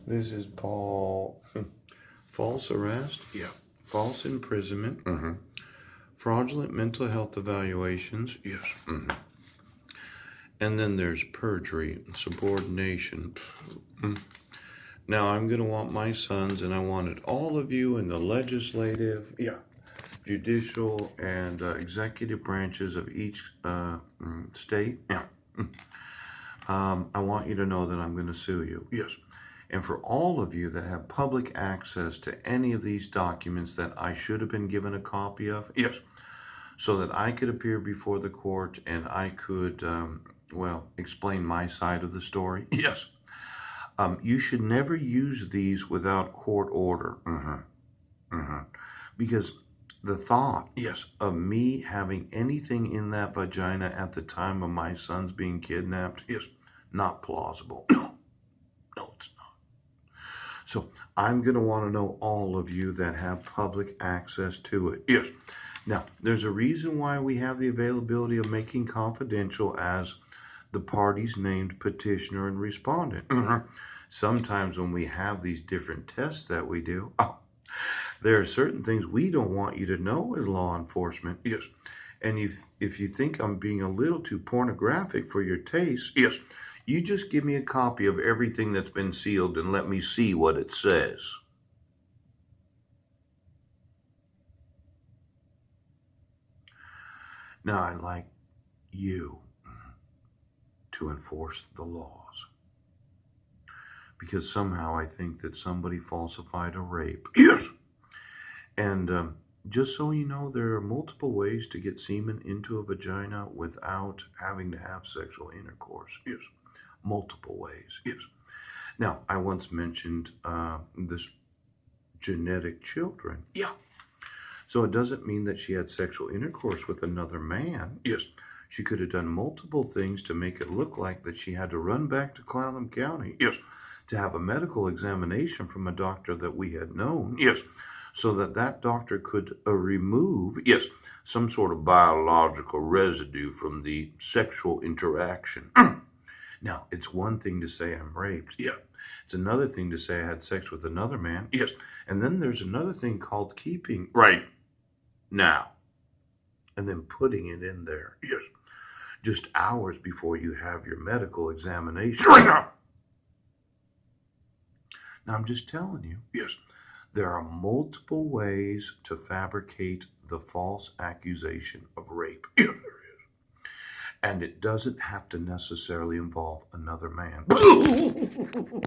This is Paul. False arrest, Yeah. false imprisonment, Mm-hmm. fraudulent mental health evaluations, Yes. mm-hmm. And then there's perjury and subordination. Mm. Now I'm going to want my sons, and I wanted all of you in the legislative, Yeah. judicial, and executive branches of each state. Yeah. I want you to know that I'm going to sue you. Yes. And for all of you that have public access to any of these documents that I should have been given a copy of, Yes. so that I could appear before the court and I could, explain my side of the story. Yes. You should never use these without court order. Mm-hmm. Mm-hmm. Because the thought Yes. of me having anything in that vagina at the time of my son's being kidnapped, Yes. not plausible. No, it's not. So I'm going to want to know all of you that have public access to it. Yes. Now, there's a reason why we have the availability of making confidential as the parties named petitioner and respondent. Mm-hmm. Sometimes when we have these different tests that we do, there are certain things we don't want you to know as law enforcement. Yes. And if you think I'm being a little too pornographic for your taste, Yes. you just give me a copy of everything that's been sealed and let me see what it says. Now, I'd like you to enforce the laws. Because somehow I think that somebody falsified a rape. Yes. And just so you know, there are multiple ways to get semen into a vagina without having to have sexual intercourse. Yes. Multiple ways. Yes. Now, I once mentioned this genetic children. Yeah. So it doesn't mean that she had sexual intercourse with another man. Yes. She could have done multiple things to make it look like that she had to run back to Clallam County. Yes. To have a medical examination from a doctor that we had known. Yes. So that doctor could remove, Yes. some sort of biological residue from the sexual interaction. Now, it's one thing to say I'm raped. Yeah. It's another thing to say I had sex with another man. Yes. And then there's another thing called keeping. Right. Now. And then putting it in there. Yes. Just hours before you have your medical examination. Right now. Now, I'm just telling you. Yes. There are multiple ways to fabricate the false accusation of rape. Yes, there is. And it doesn't have to necessarily involve another man.